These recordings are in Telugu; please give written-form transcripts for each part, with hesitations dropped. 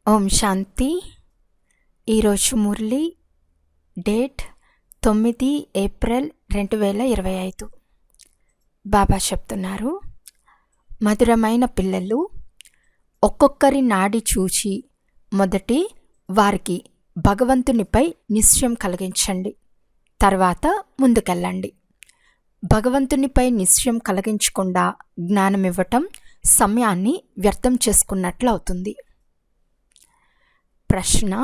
ఓం శాంతి. ఈరోజు మురళి డేట్ 9 ఏప్రిల్ 2025. బాబా చెప్తున్నారు, మధురమైన పిల్లలు, ఒక్కొక్కరి నాడి చూచి మొదటి వారికి భగవంతునిపై నిశ్చయం కలిగించండి, తర్వాత ముందుకెళ్ళండి. భగవంతునిపై నిశ్చయం కలిగించకుండా జ్ఞానం ఇవ్వటం సమయాన్ని వ్యర్థం చేసుకున్నట్లు అవుతుంది. ప్రశ్న: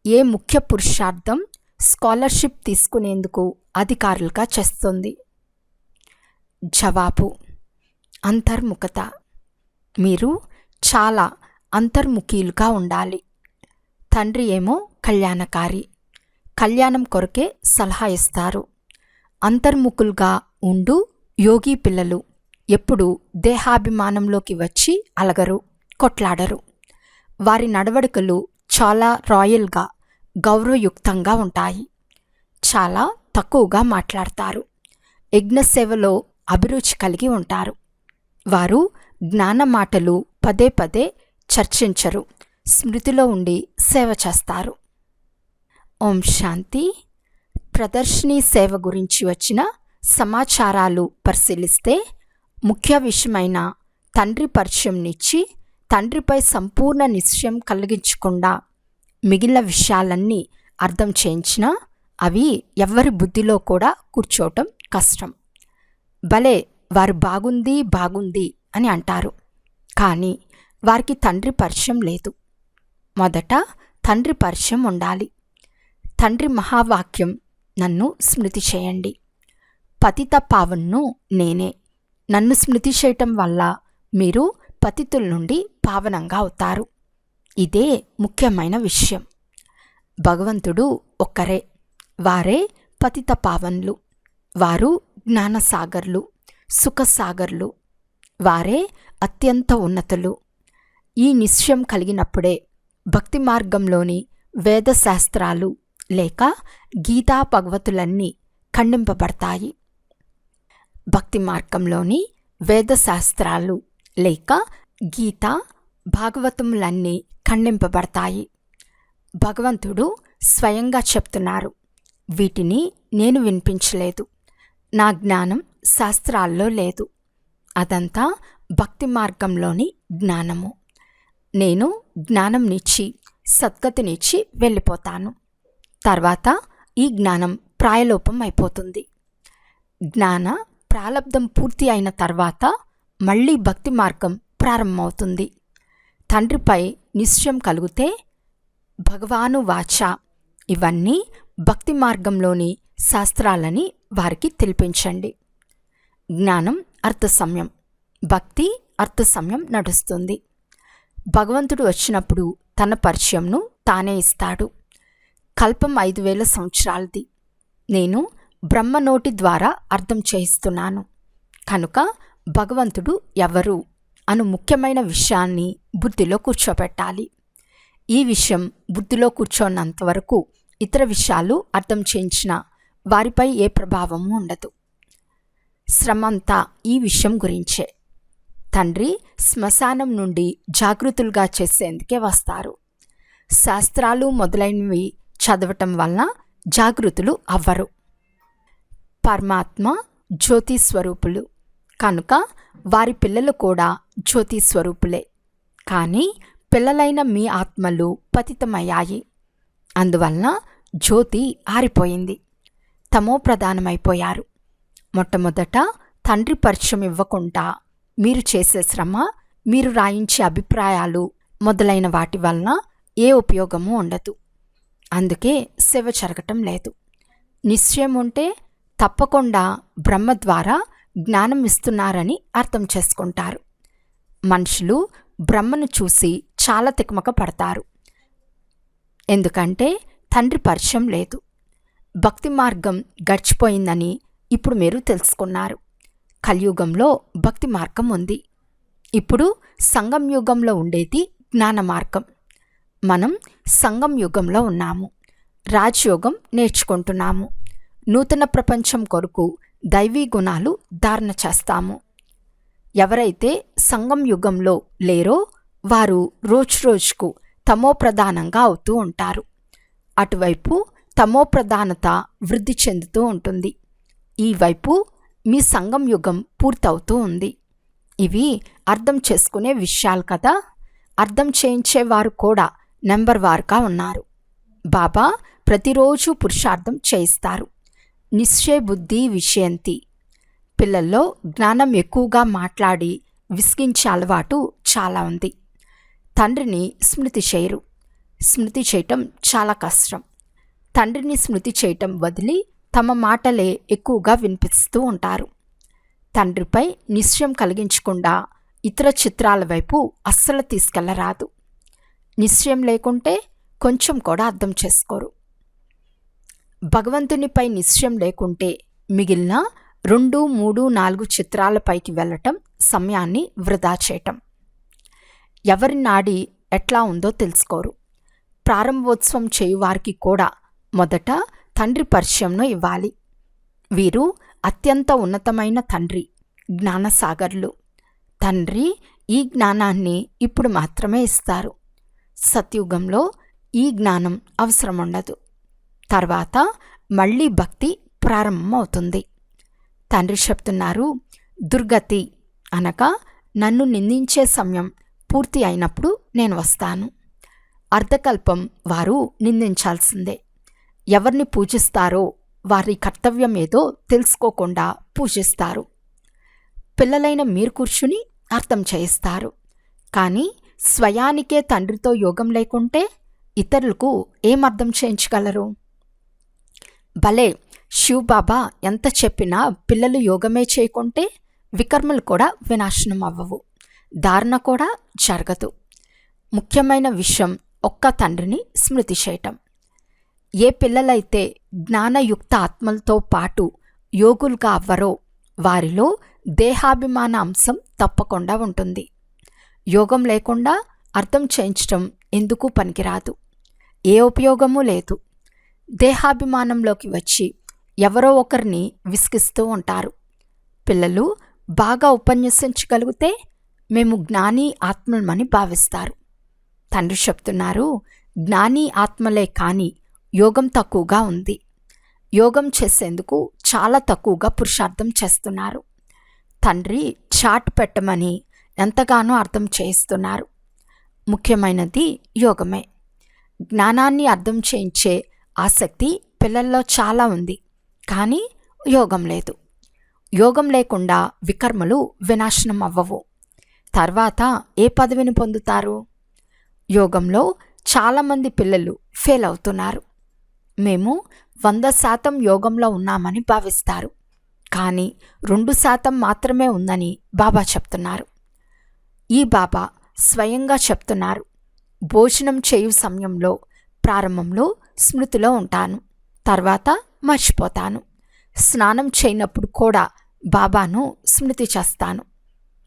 ఏ ముఖ్య పురుషార్థం స్కాలర్షిప్ తీసుకునేందుకు అధికారులుగా చేస్తుంది? జవాబు: అంతర్ముఖత. మీరు చాలా అంతర్ముఖీలుగా ఉండాలి. తండ్రి ఏమో కళ్యాణకారి, కళ్యాణం కొరకే సలహా ఇస్తారు. అంతర్ముఖులుగా ఉండు యోగి పిల్లలు ఎప్పుడు దేహాభిమానంలోకి వచ్చి అలగరు, కొట్లాడరు. వారి నడవడికలు చాలా రాయల్గా, గౌరవయుక్తంగా ఉంటాయి. చాలా తక్కువగా మాట్లాడతారు. యజ్ఞసేవలో అభిరుచి కలిగి ఉంటారు. వారు జ్ఞాన మాటలు పదే పదే చర్చించరు, స్మృతిలో ఉండి సేవ చేస్తారు. ఓం శాంతి. ప్రదర్శిని సేవ గురించి వచ్చిన సమాచారాలు పరిశీలిస్తే, ముఖ్య విషయమైన తండ్రి పరిచయంనిచ్చి తండ్రిపై సంపూర్ణ నిశ్చయం కలిగించకుండా మిగిలిన విషయాలన్నీ అర్థం చేయించినా అవి ఎవ్వరి బుద్ధిలో కూడా కూర్చోవటం కష్టం. భలే వారు బాగుంది బాగుంది అని అంటారు, కానీ వారికి తండ్రి పరిచయం లేదు. మొదట తండ్రి పరిచయం ఉండాలి. తండ్రి మహావాక్యం, నన్ను స్మృతి చేయండి. పతిత పావన్ను నేనే. నన్ను స్మృతి చేయటం వల్ల మీరు పతితుల నుండి పావనంగా అవుతారు. ఇదే ముఖ్యమైన విషయం. భగవంతుడు ఒక్కరే. వారే పతిత పావన్లు. వారు జ్ఞానసాగర్లు, సుఖసాగర్లు. వారే అత్యంత ఉన్నతులు. ఈ నిశ్చయం కలిగినప్పుడే భక్తి మార్గంలోని వేదశాస్త్రాలు లేక గీతా భగవతులన్నీ ఖండింపబడతాయి. భక్తి మార్గంలోని వేదశాస్త్రాలు లేక గీతా భాగవతములన్నీ ఖండింపబడతాయి. భగవంతుడు స్వయంగా చెప్తున్నారు, వీటిని నేను వినిపించలేదు. నా జ్ఞానం శాస్త్రాల్లో లేదు. అదంతా భక్తి మార్గంలోని జ్ఞానము. నేను జ్ఞానంనిచ్చి సద్గతినిచ్చి వెళ్ళిపోతాను. తర్వాత ఈ జ్ఞానం ప్రాయలోపం అయిపోతుంది. జ్ఞాన ప్రాలబ్ధం పూర్తి అయిన తర్వాత మళ్ళీ భక్తి మార్గం ప్రారంభమవుతుంది. తండ్రిపై నిశ్చయం కలిగితే భగవాను వాచ, ఇవన్నీ భక్తి మార్గంలోని శాస్త్రాలని వారికి తెలిపించండి. జ్ఞానం అర్థసమయం, భక్తి అర్థసమయం నడుస్తుంది. భగవంతుడు వచ్చినప్పుడు తన పరిచయంను తానే ఇస్తాడు. కల్పం 5000 సంవత్సరాలది. నేను బ్రహ్మ నోటి ద్వారా అర్థం చేయిస్తున్నాను. కనుక భగవంతుడు ఎవరు అను ముఖ్యమైన విషయాన్ని బుద్ధిలో కూర్చోబెట్టాలి. ఈ విషయం బుద్ధిలో కూర్చోన్నంత వరకు ఇతర విషయాలు అర్థం చేయించిన వారిపై ఏ ప్రభావము ఉండదు. శ్రమంతా ఈ విషయం గురించే. తండ్రి శ్మశానం నుండి జాగృతులుగా చేసేందుకే వస్తారు. శాస్త్రాలు మొదలైనవి చదవటం వలన జాగృతులు అవ్వరు. పరమాత్మ జ్యోతి స్వరూపులు కనుక వారి పిల్లలు కూడా జ్యోతి స్వరూపులే. కానీ పిల్లలైన మీ ఆత్మలు పతితమయ్యాయి. అందువలన జ్యోతి ఆరిపోయింది, తమో ప్రధానమైపోయారు. మొట్టమొదట తండ్రి పరిచయం ఇవ్వకుండా మీరు చేసే శ్రమ, మీరు రాయించే అభిప్రాయాలు మొదలైన వాటి వలన ఏ ఉపయోగము ఉండదు. అందుకే సేవ జరగటం లేదు. నిశ్చయం ఉంటే తప్పకుండా బ్రహ్మ ద్వారా జ్ఞానం ఇస్తున్నారని అర్థం చేసుకుంటారు. మనుషులు బ్రహ్మను చూసి చాలా తికమక పడతారు. ఎందుకంటే తండ్రి పరిచయం లేదు. భక్తి మార్గం గడిచిపోయిందని ఇప్పుడు మీరు తెలుసుకున్నారు. కలియుగంలో భక్తి మార్గం ఉంది. ఇప్పుడు సంగం యుగంలో ఉండేది జ్ఞాన మార్గం. మనం సంగం యుగంలో ఉన్నాము. రాజయోగం నేర్చుకుంటున్నాము. నూతన ప్రపంచం కొరకు దైవీ గుణాలు ధారణ చేస్తాము. ఎవరైతే సంగం యుగంలో లేరో వారు రోజురోజుకు తమో ప్రధానంగా అవుతూ ఉంటారు. అటువైపు తమో ప్రధానత వృద్ధి చెందుతూ ఉంటుంది. ఈ వైపు మీ సంగం యుగం పూర్తవుతూ ఉంది. ఇవి అర్థం చేసుకునే విషయాలు కదా. అర్థం చేయించేవారు కూడా నెంబర్ వారుగా ఉన్నారు. బాబా ప్రతిరోజు పురుషార్థం చేయిస్తారు. నిశ్చయ బుద్ధి విషయంతి. పిల్లల్లో జ్ఞానం ఎక్కువగా మాట్లాడి విసిగించే అలవాటు చాలా ఉంది. తండ్రిని స్మృతి చేయరు. స్మృతి చేయటం చాలా కష్టం. తండ్రిని స్మృతి చేయటం వదిలి తమ మాటలే ఎక్కువగా వినిపిస్తూ ఉంటారు. తండ్రిపై నిశ్చయం కలిగించకుండా ఇతర చిత్రాల వైపు అస్సలు తీసుకెళ్లరాదు. నిశ్చయం లేకుంటే కొంచెం కూడా అర్థం చేసుకోరు. భగవంతునిపై నిశ్చయం లేకుంటే మిగిలిన 2, 3, 4 చిత్రాలపైకి వెళ్ళటం సమయాన్ని వృధా చేయటం. ఎవరి నాడి ఎట్లా ఉందో తెలుసుకోరు. ప్రారంభోత్సవం చేయువారికి కూడా మొదట తండ్రి పరిచయంను ఇవ్వాలి. వీరు అత్యంత ఉన్నతమైన తండ్రి, జ్ఞానసాగర్లు. తండ్రి ఈ జ్ఞానాన్ని ఇప్పుడు మాత్రమే ఇస్తారు. సత్యుగంలో ఈ జ్ఞానం అవసరం ఉండదు. తర్వాత మళ్ళీ భక్తి ప్రారంభమవుతుంది. తండ్రి చెప్తున్నారు, దుర్గతి అనగా నన్ను నిందించే సమయం పూర్తి అయినప్పుడు నేను వస్తాను. అర్ధకల్పం వారు నిందించాల్సిందే. ఎవరిని పూజిస్తారో వారి కర్తవ్యం ఏదో తెలుసుకోకుండా పూజిస్తారు. పిల్లలైన మీరు కూర్చుని అర్థం చేయిస్తారు. కానీ స్వయానికే తండ్రితో యోగం లేకుంటే ఇతరులకు ఏం అర్థం చేయించగలరు? భలే, శివబాబా ఎంత చెప్పినా పిల్లలు యోగమే చేయకుంటే వికర్మలు కూడా వినాశనం అవ్వవు, ధారణ కూడా జరగదు. ముఖ్యమైన విషయం ఒక్క తండ్రిని స్మృతి చేయటం. ఏ పిల్లలైతే జ్ఞానయుక్త ఆత్మలతో పాటు యోగులుగా అవ్వరో వారిలో దేహాభిమాన అంశం తప్పకుండా ఉంటుంది. యోగం లేకుండా అర్థం చేయించటం ఎందుకు పనికిరాదు, ఏ ఉపయోగమూ లేదు. దేహాభిమానంలోకి వచ్చి ఎవరో ఒకరిని విసిగిస్తూ ఉంటారు. పిల్లలు బాగా ఉపన్యసించగలిగితే మేము జ్ఞాని ఆత్మలమని భావిస్తారు. తండ్రి చెప్తున్నారు, జ్ఞాని ఆత్మలే కానీ యోగం తక్కువగా ఉంది. యోగం చేసేందుకు చాలా తక్కువగా పురుషార్థం చేస్తున్నారు. తండ్రి చాట్ పెట్టమని ఎంతగానో అర్థం చేయిస్తున్నారు. ముఖ్యమైనది యోగమే. జ్ఞానాన్ని అర్థం చేయించే ఆసక్తి పిల్లల్లో చాలా ఉంది, కానీ యోగం లేదు. యోగం లేకుండా వికర్మలు వినాశనం అవ్వవు. తర్వాత ఏ పదవిని పొందుతారు? యోగంలో చాలామంది పిల్లలు ఫెయిల్ అవుతున్నారు. మేము 100% యోగంలో ఉన్నామని భావిస్తారు, కానీ 2% మాత్రమే ఉందని బాబా చెప్తున్నారు. ఈ బాబా స్వయంగా చెప్తున్నారు, భోజనం చేయు సమయంలో ప్రారంభంలో స్మృతిలో ఉంటాను, తర్వాత మర్చిపోతాను. స్నానం చేయనప్పుడు కూడా బాబాను స్మృతి చేస్తాను.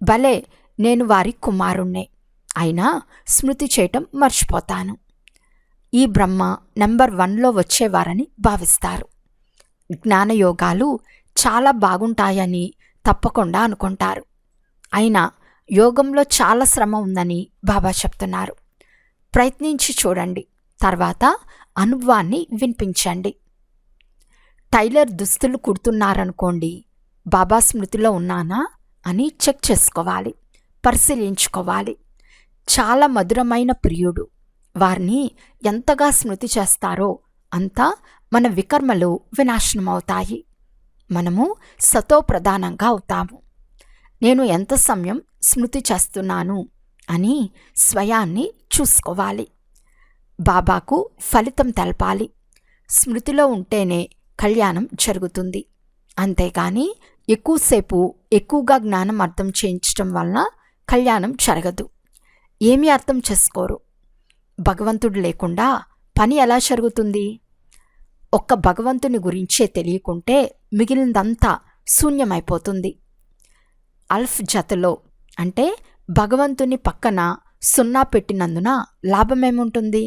భలే, నేను వారి కుమారుణ్ణే, అయినా స్మృతి చేయటం మర్చిపోతాను. ఈ బ్రహ్మ నెంబర్ 1లో వచ్చేవారని భావిస్తారు. జ్ఞానయోగాలు చాలా బాగుంటాయని తప్పకుండా అనుకుంటారు. అయినా యోగంలో చాలా శ్రమ ఉందని బాబా చెప్తున్నారు. ప్రయత్నించి చూడండి, తర్వాత అనుభవాన్ని వినిపించండి. టైలర్ దుస్తులు కుడుతున్నారనుకోండి, బాబా స్మృతిలో ఉన్నానా అని చెక్ చేసుకోవాలి, పరిశీలించుకోవాలి. చాలా మధురమైన ప్రియుడు, వారిని ఎంతగా స్మృతి చేస్తారో అంతా మన వికర్మలు వినాశనమవుతాయి. మనము సతో ప్రధానంగా అవుతాము. నేను ఎంత సమయం స్మృతి చేస్తున్నాను అని స్వయాన్ని చూసుకోవాలి. బాబాకు ఫలితం తెలపాలి. స్మృతిలో ఉంటేనే కళ్యాణం జరుగుతుంది. అంతేగాని ఎక్కువసేపు ఎక్కువగా జ్ఞానం అర్థం చేయించటం వలన కళ్యాణం జరగదు. ఏమీ అర్థం చేసుకోరు. భగవంతుడు లేకుండా పని ఎలా జరుగుతుంది? ఒక్క భగవంతుని గురించే తెలియకుంటే మిగిలినదంతా శూన్యమైపోతుంది. అల్ఫ్ జతలో అంటే భగవంతుని పక్కన 0 పెట్టినందున లాభమేముంటుంది?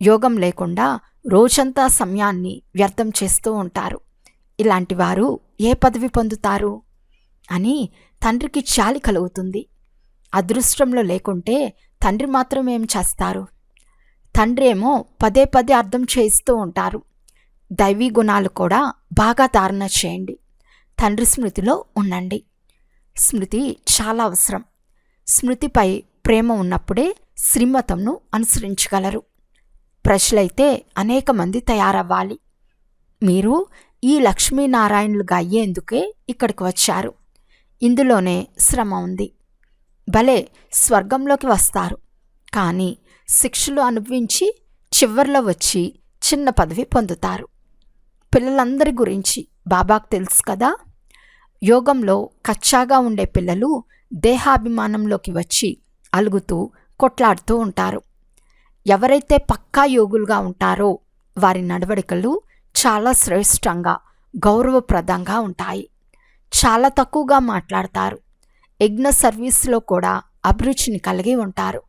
యోగం లేకుండా రోజంతా సమయాన్ని వ్యర్థం చేస్తూ ఉంటారు. ఇలాంటి వారు ఏ పదవి పొందుతారు అని తండ్రికి జాలి కలుగుతుంది. అదృష్టంలో లేకుంటే తండ్రి మాత్రం ఏం చేస్తారు? తండ్రి ఏమో పదే పదే అర్థం చేయిస్తూ ఉంటారు. దైవీ గుణాలు కూడా బాగా ధారణ చేయండి. తండ్రి స్మృతిలో ఉండండి. స్మృతి చాలా అవసరం. స్మృతిపై ప్రేమ ఉన్నప్పుడే శ్రీమతంను అనుసరించగలరు. ప్రజలైతే అనేక మంది తయారవ్వాలి. మీరు ఈ లక్ష్మీనారాయణులుగా అయ్యేందుకే ఇక్కడికి వచ్చారు. ఇందులోనే శ్రమ ఉంది. భలే స్వర్గంలోకి వస్తారు, కానీ శిక్షలు అనుభవించి చివర్లో వచ్చి చిన్న పదవి పొందుతారు. పిల్లలందరి గురించి బాబాకు తెలుసు కదా. యోగంలో కచ్చాగా ఉండే పిల్లలు దేహాభిమానంలోకి వచ్చి అలుగుతూ కొట్లాడుతూ ఉంటారు. ఎవరైతే పక్కా యోగులుగా ఉంటారో వారి నడవడికలు చాలా శ్రేష్టంగా గౌరవప్రదంగా ఉంటాయి. చాలా తక్కువగా మాట్లాడతారు. యజ్ఞ సర్వీస్లో కూడా అభిరుచిని కలిగి ఉంటారు.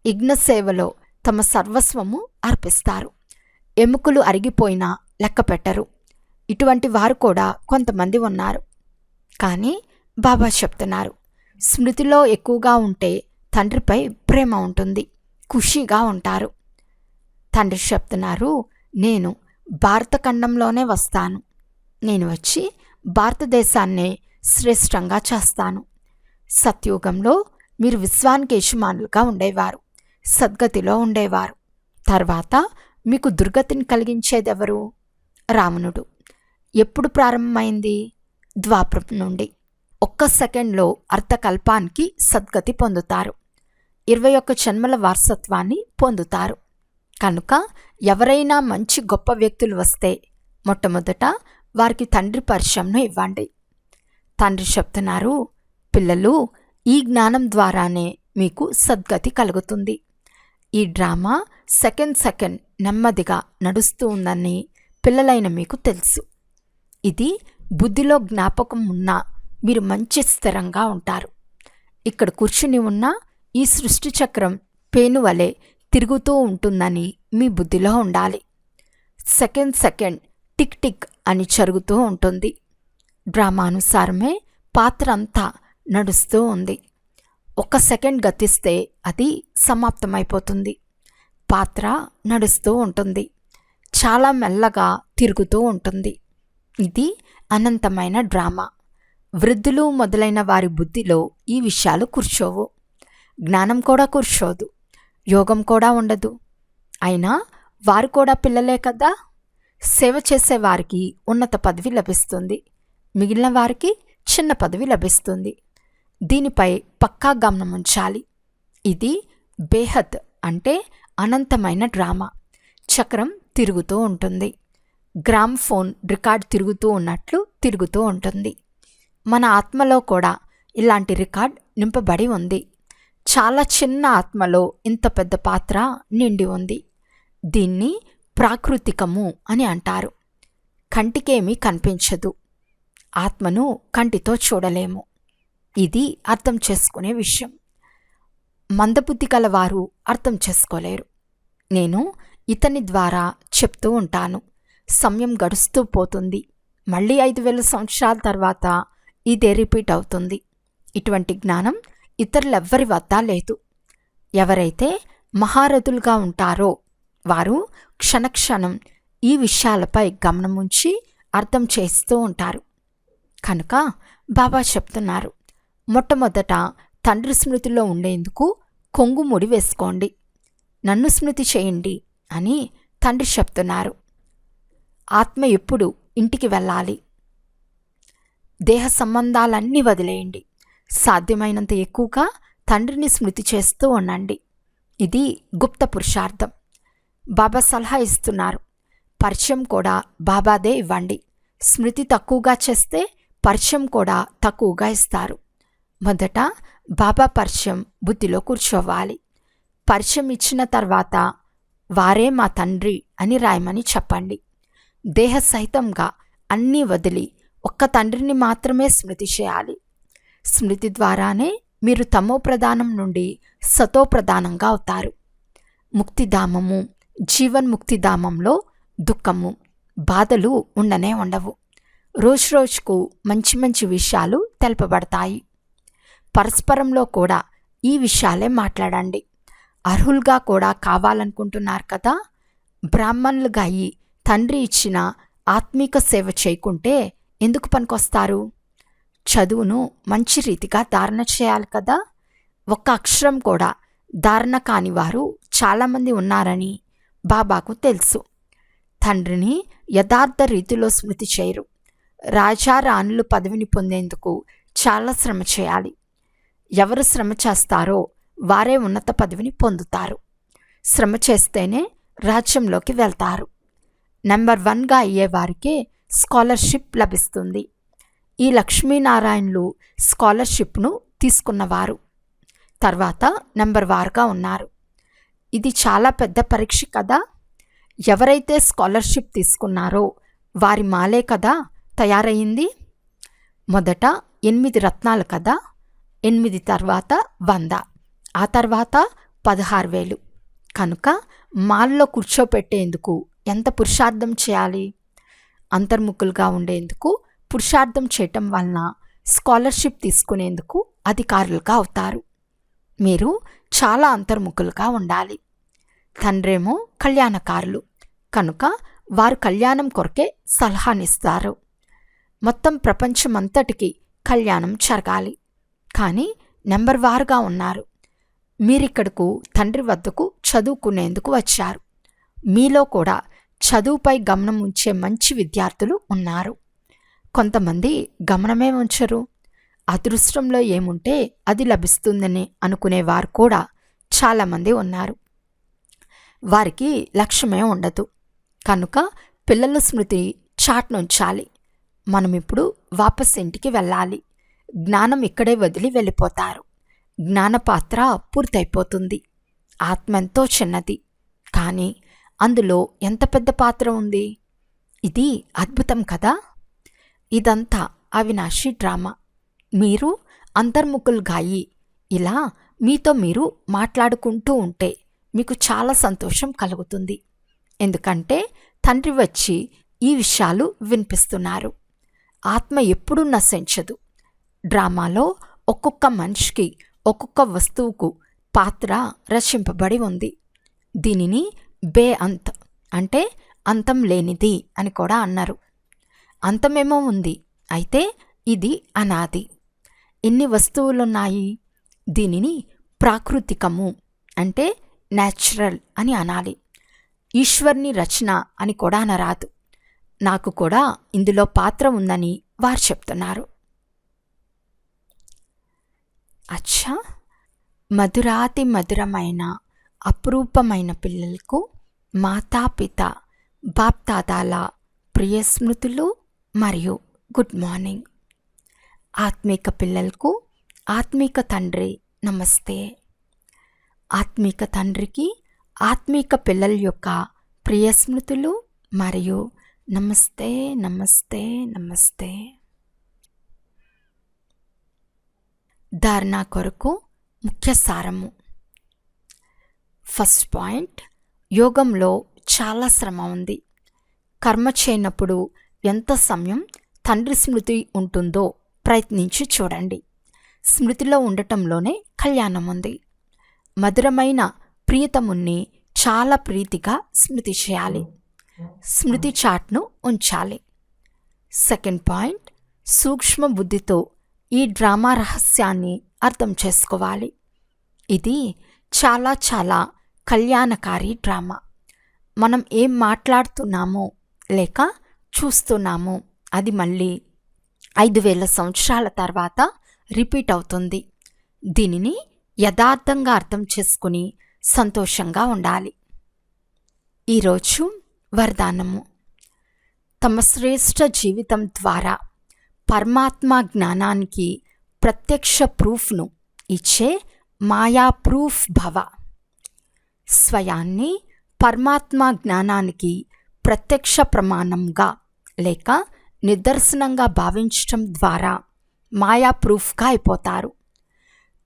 యజ్ఞ సేవలో తమ సర్వస్వము అర్పిస్తారు. ఎముకలు అరిగిపోయినా లెక్క పెట్టరు. ఇటువంటి వారు కూడా కొంతమంది ఉన్నారు. కానీ బాబా చెప్తున్నారు, స్మృతిలో ఎక్కువగా ఉంటే తండ్రిపై ప్రేమ ఉంటుంది, ఖుషీగా ఉంటారు. తండ్రి చెప్తున్నారు, నేను భారతఖండంలోనే వస్తాను. నేను వచ్చి భారతదేశాన్నే శ్రేష్టంగా చేస్తాను. సత్యుగంలో మీరు విశ్వానికి యజమానులుగా ఉండేవారు, సద్గతిలో ఉండేవారు. తర్వాత మీకు దుర్గతిని కలిగించేదెవరు? రావణుడు. ఎప్పుడు ప్రారంభమైంది? ద్వాపరం నుండి. 1 సెకండ్లో అర్థకల్పానికి సద్గతి పొందుతారు. 21 జన్మల వారసత్వాన్ని పొందుతారు. కనుక ఎవరైనా మంచి గొప్ప వ్యక్తులు వస్తే మొట్టమొదట వారికి తండ్రి పరిచయంను ఇవ్వండి. తండ్రి చెప్తున్నారు, పిల్లలు, ఈ జ్ఞానం ద్వారానే మీకు సద్గతి కలుగుతుంది. ఈ డ్రామా సెకండ్ నెమ్మదిగా నడుస్తూ ఉందని పిల్లలైన మీకు తెలుసు. ఇది బుద్ధిలో జ్ఞాపకం ఉన్నా మీరు మంచి స్థిరంగా ఉంటారు. ఇక్కడ కూర్చుని ఉన్న ఈ సృష్టి చక్రం పేనువలే తిరుగుతూ ఉంటుందని మీ బుద్ధిలో ఉండాలి. సెకండ్ టిక్ టిక్ అని జరుగుతూ ఉంటుంది. డ్రామానుసారమే పాత్ర అంతా నడుస్తూ ఉంది. 1 సెకండ్ గతిస్తే అది సమాప్తమైపోతుంది. పాత్ర నడుస్తూ ఉంటుంది, చాలా మెల్లగా తిరుగుతూ ఉంటుంది. ఇది అనంతమైన డ్రామా. వృద్ధులు మొదలైన వారి బుద్ధిలో ఈ విషయాలు కూర్చోవు. జ్ఞానం కూడా కూర్చోదు, యోగం కూడా ఉండదు. అయినా వారు కూడా పిల్లలే కదా. సేవ చేసే వారికి ఉన్నత పదవి లభిస్తుంది, మిగిలిన వారికి చిన్న పదవి లభిస్తుంది. దీనిపై పక్కా గమనం ఉంచాలి. ఇది బేహద్ అంటే అనంతమైన డ్రామా. చక్రం తిరుగుతూ ఉంటుంది. గ్రామ్ ఫోన్ రికార్డ్ తిరుగుతూ ఉన్నట్లు తిరుగుతూ ఉంటుంది. మన ఆత్మలో కూడా ఇలాంటి రికార్డ్ నింపబడి ఉంది. చాలా చిన్న ఆత్మలో ఇంత పెద్ద పాత్ర నిండి ఉంది. దీన్ని ప్రాకృతికము అని అంటారు. కంటికేమీ కనిపించదు. ఆత్మను కంటితో చూడలేము. ఇది అర్థం చేసుకునే విషయం. మందబుద్ధి గలవారు అర్థం చేసుకోలేరు. నేను ఇతని ద్వారా చెప్తూ ఉంటాను. సమయం గడుస్తూ పోతుంది. మళ్ళీ 5000 సంవత్సరాల తర్వాత ఇదే రిపీట్ అవుతుంది. ఇటువంటి జ్ఞానం ఇతరులెవ్వరి వద్ద లేదు. ఎవరైతే మహారథులుగా ఉంటారో వారు క్షణక్షణం ఈ విషయాలపై గమనముంచి అర్థం చేస్తూ ఉంటారు. కనుక బాబా చెప్తున్నారు, మొట్టమొదట తండ్రి స్మృతిలో ఉండేందుకు కొంగు ముడి వేసుకోండి, నన్ను స్మృతి చేయండి అని తండ్రి చెప్తున్నారు. ఆత్మ ఎప్పుడు ఇంటికి వెళ్ళాలి. దేహ సంబంధాలన్నీ వదిలేయండి. సాధ్యమైనంత ఎక్కువగా తండ్రిని స్మృతి చేస్తూ ఉండండి. ఇది గుప్త పురుషార్థం. బాబా సలహా ఇస్తున్నారు, పరిచయం కూడా బాబాదే ఇవ్వండి. స్మృతి తక్కువగా చేస్తే పరిచయం కూడా తక్కువగా ఇస్తారు. మొదట బాబా పరిచయం బుద్ధిలో కూర్చోవాలి. పరిచయం ఇచ్చిన తర్వాత వారే మా తండ్రి అని రాయమని చెప్పండి. దేహ సహితంగా అన్నీ వదిలి ఒక్క తండ్రిని మాత్రమే స్మృతి చేయాలి. స్మృతి ద్వారానే మీరు తమో ప్రధానం నుండి సతో ప్రధానంగా అవుతారు. ముక్తిధామము, జీవన్ముక్తిధామంలో దుఃఖము, బాధలు ఉండనే ఉండవు. రోజురోజుకు మంచి మంచి విషయాలు తెలపబడతాయి. పరస్పరంలో కూడా ఈ విషయాలే మాట్లాడండి. అర్హులుగా కూడా కావాలనుకుంటున్నారు కదా. బ్రాహ్మణులుగా అయి తండ్రి ఇచ్చిన ఆత్మీక సేవ చేయకుంటే ఎందుకు పనికొస్తారు? చదువును మంచి రీతిగా ధారణ చేయాలి కదా. ఒక్క అక్షరం కూడా ధారణ కాని వారు చాలామంది ఉన్నారని బాబాకు తెలుసు. తండ్రిని యథార్థ రీతిలో స్మృతి చేయరు. రాజా రాణులు పదవిని పొందేందుకు చాలా శ్రమ చేయాలి. ఎవరు శ్రమ చేస్తారో వారే ఉన్నత పదవిని పొందుతారు. శ్రమ చేస్తేనే రాజ్యంలోకి వెళ్తారు. నెంబర్ 1గా అయ్యేవారికే స్కాలర్షిప్ లభిస్తుంది. ఈ లక్ష్మీనారాయణులు స్కాలర్షిప్ను తీసుకున్నవారు. తర్వాత నెంబర్ 1గా ఉన్నారు. ఇది చాలా పెద్ద పరీక్ష కదా. ఎవరైతే స్కాలర్షిప్ తీసుకున్నారో వారి మాలే కదా తయారయ్యింది. మొదట 8 రత్నాలు కదా. 8 తర్వాత 100, ఆ తర్వాత 16,000. కనుక మాల్లో కూర్చోపెట్టేందుకు ఎంత పురుషార్థం చేయాలి? అంతర్ముఖులుగా ఉండేందుకు పురుషార్థం చేయటం వలన స్కాలర్షిప్ తీసుకునేందుకు అధికారులుగా అవుతారు. మీరు చాలా అంతర్ముఖులుగా ఉండాలి. తండ్రేమో కళ్యాణకారులు కనుక వారు కళ్యాణం కొరకే సలహానిస్తారు. మొత్తం ప్రపంచమంతటికి కళ్యాణం జరగాలి. కానీ నెంబర్ 1గా ఉన్నారు. మీరిక్కడకు తండ్రి వద్దకు చదువుకునేందుకు వచ్చారు. మీలో కూడా చదువుపై గమనం ఉంచే మంచి విద్యార్థులు ఉన్నారు. కొంతమంది గమనమే ఉంచరు. అదృష్టంలో ఏముంటే అది లభిస్తుందని అనుకునేవారు కూడా చాలామంది ఉన్నారు. వారికి లక్ష్యమే ఉండదు. కనుక పిల్లల స్మృతి చాట్నుంచాలి. మనమిప్పుడు వాపస్ ఇంటికి వెళ్ళాలి. జ్ఞానం ఇక్కడే వదిలి వెళ్ళిపోతారు. జ్ఞానపాత్ర పూర్తయిపోతుంది. ఆత్మ ఎంతో చిన్నది, కానీ అందులో ఎంత పెద్ద పాత్ర ఉంది. ఇది అద్భుతం కదా. ఇదంతా అవినాశి డ్రామా. మీరు అంతర్ముఖులుగా అయి ఇలా మీతో మీరు మాట్లాడుకుంటూ ఉంటే మీకు చాలా సంతోషం కలుగుతుంది. ఎందుకంటే తండ్రి వచ్చి ఈ విషయాలు వినిపిస్తున్నారు. ఆత్మ ఎప్పుడూ నశించదు. డ్రామాలో ఒక్కొక్క మనిషికి ఒక్కొక్క వస్తువుకు పాత్ర రచింపబడి ఉంది. దీనిని బేఅంత్ అంటే అంతం లేనిది అని కూడా అన్నారు. అంతమేమో ఉంది, అయితే ఇది అనాది. ఎన్ని వస్తువులున్నాయి? దీనిని ప్రాకృతికము అంటే న్యాచురల్ అని అనాలి. ఈశ్వర్ని రచన అని కూడా అనరాదు. నాకు కూడా ఇందులో పాత్ర ఉందని వారు చెప్తున్నారు. అచ్చా, మధురాతి మధురమైన అపురూపమైన పిల్లలకు మాతాపిత బాప్దాదాల ప్రియ స్మృతులు మరియు గుడ్ మార్నింగ్. ఆత్మీక పిల్లలకు ఆత్మీక తండ్రి నమస్తే. ఆత్మీక తండ్రికి ఆత్మీక పిల్లల యొక్క ప్రియ స్మృతులు మరియు నమస్తే నమస్తే నమస్తే. ధారణ కొరకు ముఖ్య సారము. ఫస్ట్ పాయింట్, యోగంలో చాలా శ్రమ ఉంది. కర్మ చేయనప్పుడు ఎంత సమయం తండ్రి స్మృతి ఉంటుందో ప్రయత్నించి చూడండి. స్మృతిలో ఉండటంలోనే కళ్యాణం ఉంది. మధురమైన ప్రియతముని చాలా ప్రీతిగా స్మృతి చేయాలి. స్మృతి చాట్ను ఉంచాలి. సెకండ్ పాయింట్, సూక్ష్మ బుద్ధితో ఈ డ్రామా రహస్యాన్ని అర్థం చేసుకోవాలి. ఇది చాలా చాలా కళ్యాణకారి డ్రామా. మనం ఏం మాట్లాడుతున్నామో లేక చూస్తున్నామో అది మళ్ళీ 5,000 సంవత్సరాల తర్వాత రిపీట్ అవుతుంది. దీనిని యథార్థంగా అర్థం చేసుకుని సంతోషంగా ఉండాలి. ఈరోజు వరదానము. తమ శ్రేష్ఠ జీవితం ద్వారా పరమాత్మ జ్ఞానానికి ప్రత్యక్ష ప్రూఫ్ను ఇచ్చే మాయా ప్రూఫ్ భవ. స్వయాన్ని పరమాత్మ జ్ఞానానికి ప్రత్యక్ష ప్రమాణంగా లేక నిదర్శనంగా భావించటం ద్వారా మాయా ప్రూఫ్గా అయిపోతారు.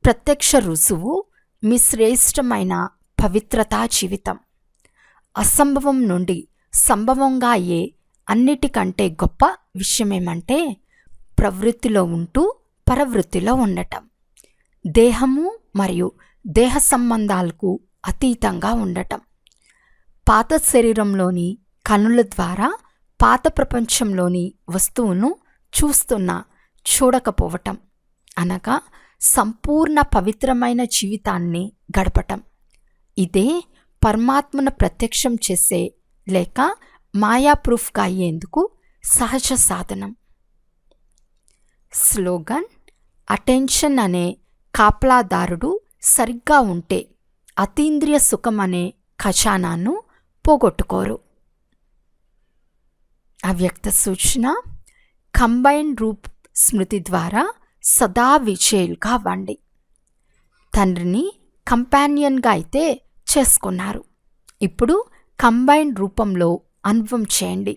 ప్రత్యక్ష రుజువు మీ శ్రేష్టమైన పవిత్రతా జీవితం. అసంభవం నుండి సంభవంగా అయ్యే అన్నిటికంటే గొప్ప విషయమేమంటే ప్రవృత్తిలో ఉంటూ పరవృత్తిలో ఉండటం. దేహము మరియు దేహ సంబంధాలకు అతీతంగా ఉండటం. పాత శరీరంలోని కనుల ద్వారా పాత ప్రపంచంలోని వస్తువును చూడకపోవటం అనగా సంపూర్ణ పవిత్రమైన జీవితాన్ని గడపటం. ఇదే పరమాత్మను ప్రత్యక్షం చేసే లేక మాయా ప్రూఫ్గా అయ్యేందుకు సహజ సాధనం. స్లోగన్: అటెన్షన్ అనే కాపలాదారుడు సరిగ్గా ఉంటే అతీంద్రియ సుఖం అనే ఖజానాను పోగొట్టుకోరు. అవ్యక్త సూచన: కంబైన్ రూప్ స్మృతి ద్వారా సదా విజయులుగా అవ్వండి. తండ్రిని కంపానియన్గా అయితే చేసుకున్నారు. ఇప్పుడు కంబైన్ రూపంలో అనుభవం చేయండి.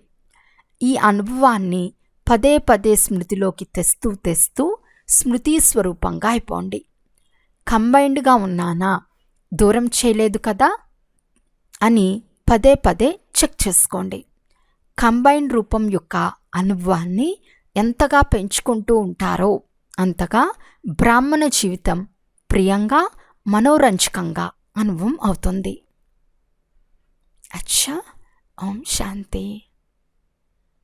ఈ అనుభవాన్ని పదే పదే స్మృతిలోకి తెస్తూ స్మృతి స్వరూపంగా అయిపోండి. కంబైన్డ్గా ఉన్నానా, దూరం చేయలేదు కదా అని పదే పదే చెక్ చేసుకోండి. కంబైన్ రూపం యొక్క అనుభవాన్ని ఎంతగా పెంచుకుంటూ ఉంటారో అంతగా బ్రాహ్మణ జీవితం ప్రియంగా, మనోరంజకంగా అనుభవం అవుతుంది. అచ్చా, ఓం శాంతి.